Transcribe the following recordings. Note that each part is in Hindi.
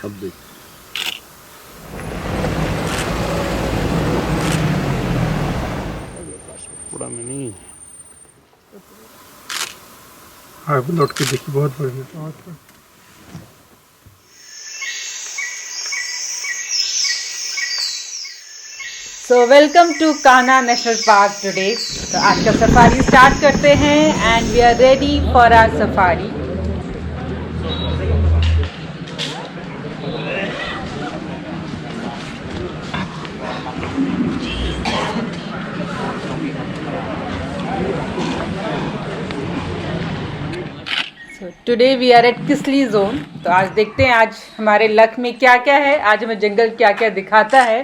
अब देख पूरा में नहीं लौट के देखिए, बहुत बढ़िया। So welcome to Kanha national park today. तो आज का सफारी स्टार्ट करते हैं and we are ready for our safari. Today we are at Kisli zone. तो आज देखते हैं आज हमारे लक में क्या क्या है, आज हमें जंगल क्या क्या दिखाता है।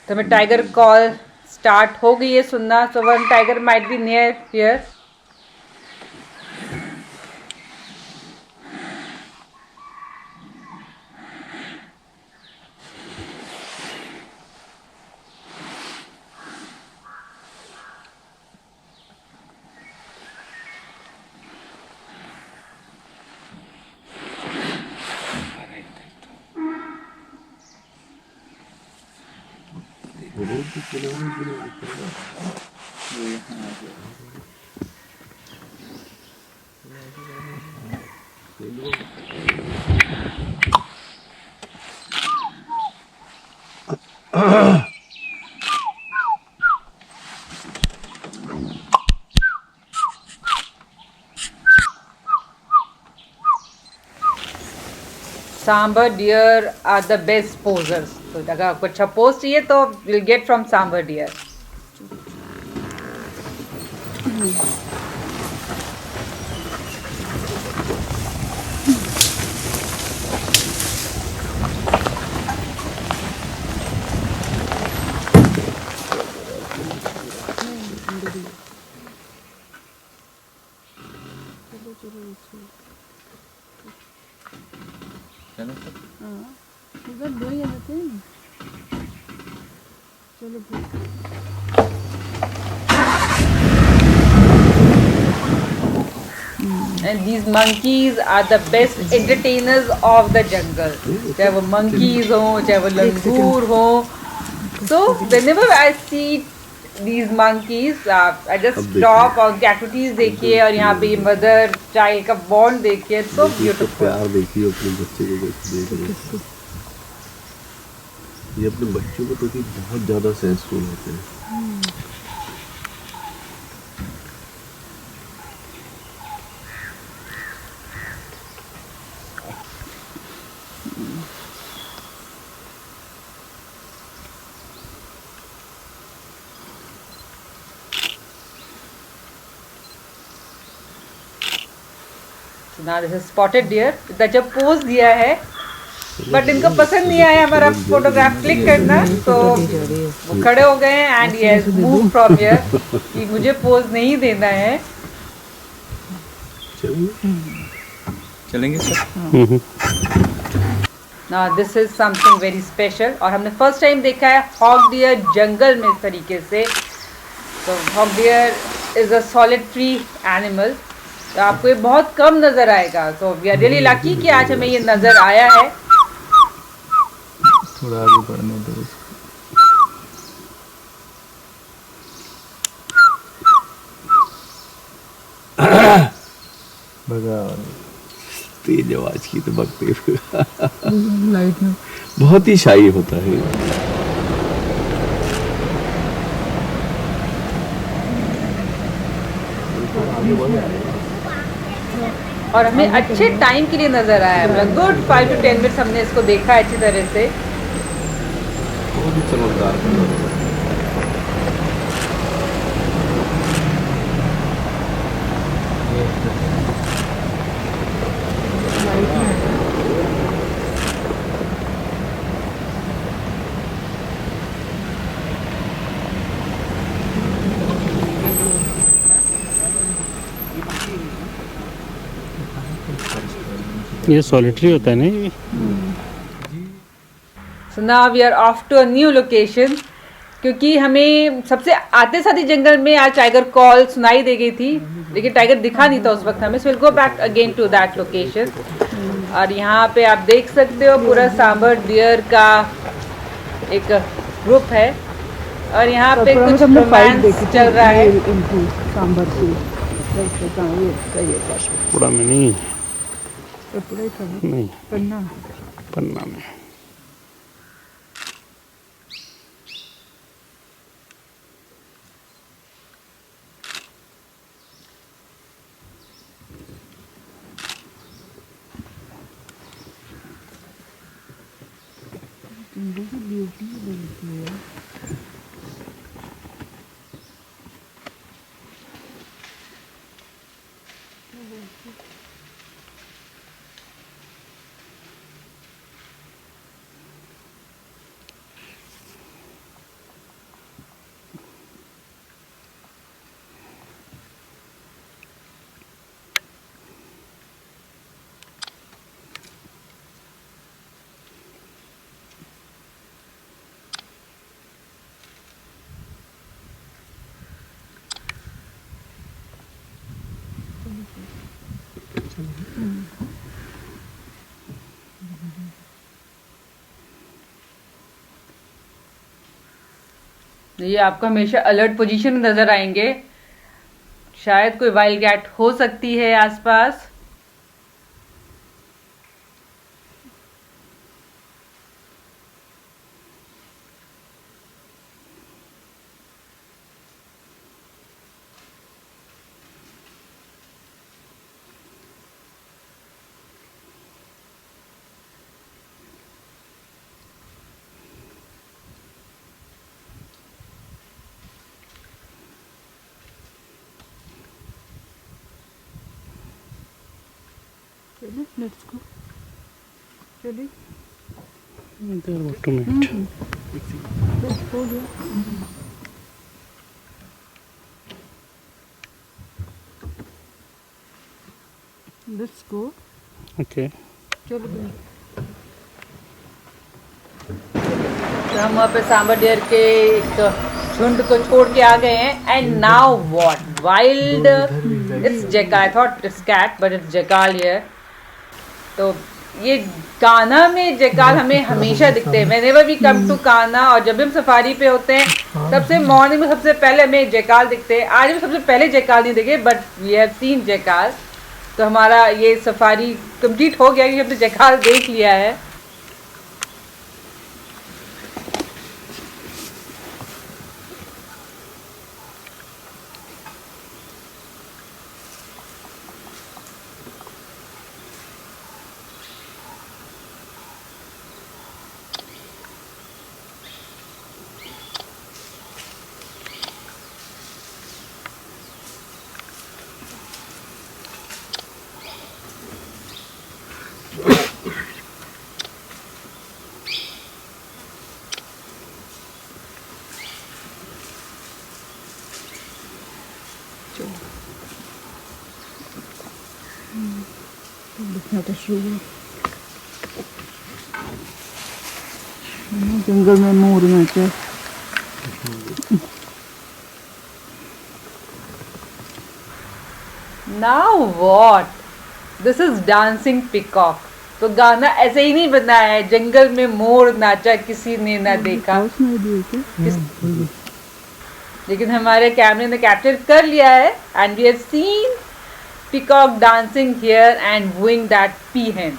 तो हमें टाइगर कॉल स्टार्ट हो गई है सुनना। So one tiger might be near here. Sambar deer are the best posers. तो अगर आपको अच्छा पोज चाहिए तो will get from sambar deer. And these monkeys are the best entertainers of the jungle. चाहे वो monkeys हो, चाहे वो लंगूर हो। So whenever I see these monkeys, I just stop और activities देखिए और यहाँ पे मदर चाइल्ड का बॉन्ड देखिए। So beautiful। प्यार देखिए अपने बच्चे को देख रहे। ये अपने बच्चों को तो बहुत ज़्यादा सेंसफुल होते हैं। Now this is spotted deer। इतना जब पोज दिया है बट इनको पसंद नहीं आया हमारा फोटोग्राफ क्लिक करना, तो वो खड़े हो गए and he has move from here कि मुझे पोज नहीं देना है। चलेंगे sir. Now this is something very special और हमने फर्स्ट टाइम देखा है हॉग डियर जंगल में इस तरीके से। तो hog deer is a solitary animal, तो आपको ये बहुत कम नजर आएगा। So we are really lucky कि आज हमें ये नजर आया है। थोड़ा आगे बढ़ने दो। भगा तेज आवाज की तो भगते लाइट में बहुत ही शाई होता है। और हमें अच्छे टाइम के लिए नजर आया है, गुड 5 to 10 मिनट्स हमने इसको देखा है अच्छी तरह से। बहुत ही चमकदार। ये सॉलिटरी होता है ना। So now we are off to a new location, क्योंकि हमें सबसे आते साथ ही जंगल में आज टाइगर कॉल सुनाई दे गई थी, लेकिन टाइगर दिखा नहीं था उस वक्त हमें। So will go back again to that location. और यहाँ पे आप देख सकते हो पूरा सांबर डियर का एक ग्रुप है और यहाँ पे कुछ रोमांस चल रहा है। सांबर की पूरा में नहीं, कपड़े का नहीं पन्ना पन्ना में। ये आपको हमेशा अलर्ट पोजीशन में नजर आएंगे। शायद कोई वाइल्ड कैट हो सकती है आसपास। चलिए लेट्स गो चलिए देर वो 2 मिनट। हो गया लेट्स गो ओके चलो भाई तो हम वहाँ पे सांबर डियर के एक झुंड को छोड़ के आ गए हैं। And now what wild it's jackal, I thought it's cat but it's jackal here. तो ये कान्हा में जेकाल हमें हमेशा दिखते हैं। Whenever we come to Kanha और जब भी हम सफारी पे होते हैं सबसे मॉर्निंग में सबसे पहले हमें जेकाल दिखते हैं। आज भी सबसे पहले जेकाल नहीं दिखे बट वी हैव सीन जेकाल। तो हमारा ये सफारी कंप्लीट हो गया क्योंकि हमने जेकाल देख लिया है। दिखना तो शुरू जंगल में मोर नाचे। Now what, this is dancing peacock. तो गाना ऐसे ही नहीं बना है, जंगल में मोर नाचा किसी ने ना देखा। लेकिन हमारे कैमरे ने कैप्चर कर लिया है and we have seen peacock dancing here and wooing that peahen.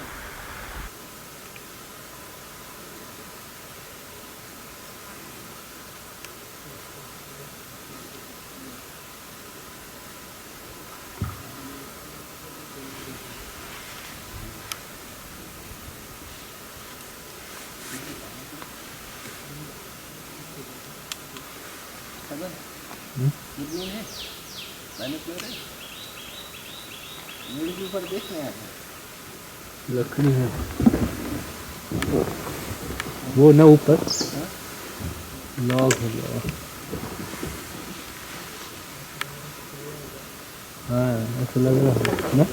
लकड़ी है वो ना ऊपर लॉग है लॉग। हाँ ऐसा लग रहा है ना।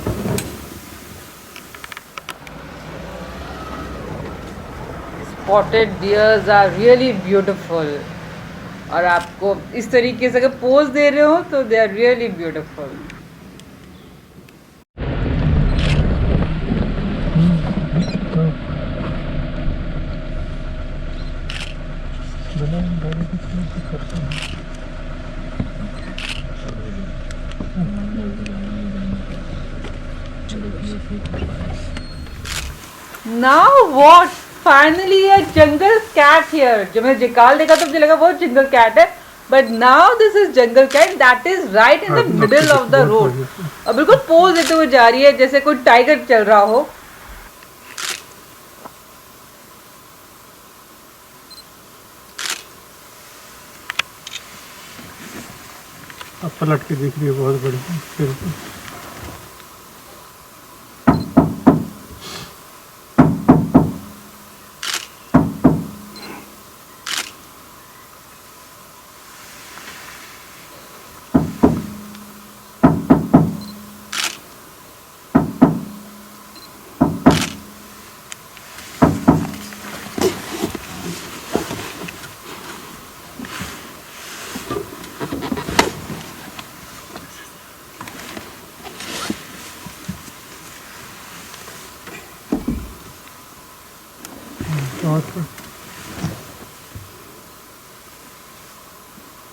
Spotted deers are really beautiful. और आपको इस तरीके से अगर पोज दे रहे हो तो they are really beautiful. Now what? Finally a jungle cat here. जब मैंने जिकाल देखा तो मुझे लगा वो jungle cat है. But now this is jungle cat that is right in the middle of the road. और बिल्कुल पोज देते हुए जा रही है जैसे कोई टाइगर चल रहा हो. अब पलट के दिख रही है बहुत बड़ी फिर तो।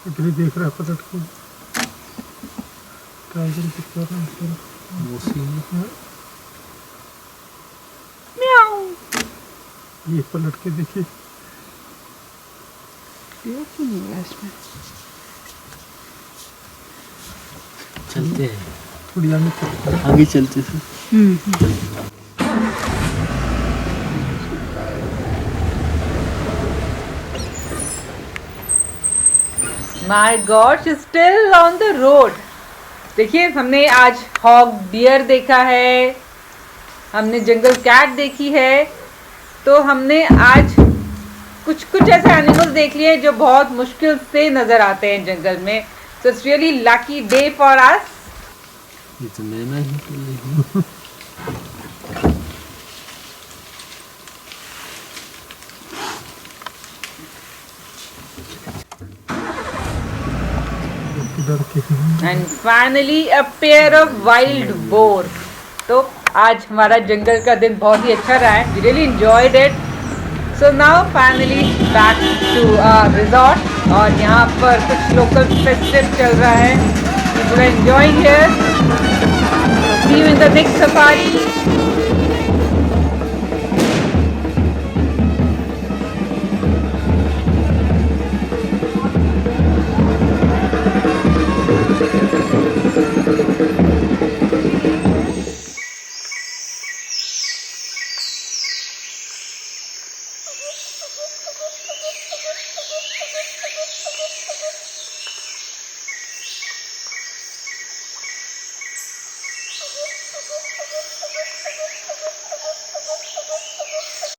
इधर देख रहा है पलट के टाइगर की तरह ये पलट के देखिए चलते हैं थोड़ी आगे आगे चलते थे. My God, she's still on the road. देखिए हमने आज हॉग डियर देखा है, हमने जंगल कैट देखी है, तो हमने आज कुछ कुछ ऐसे एनिमल्स देख लिए जो बहुत मुश्किल से नजर आते हैं जंगल में. So it's really lucky day for us. ये तो मैना ही And finally a pair of wild boar. तो आज हमारा जंगल का दिन बहुत ही अच्छा रहा है. We really enjoyed it. So now finally back to our resort. और यहाँ पर कुछ local festive चल रहा है. People are enjoying here. So see you in the next safari.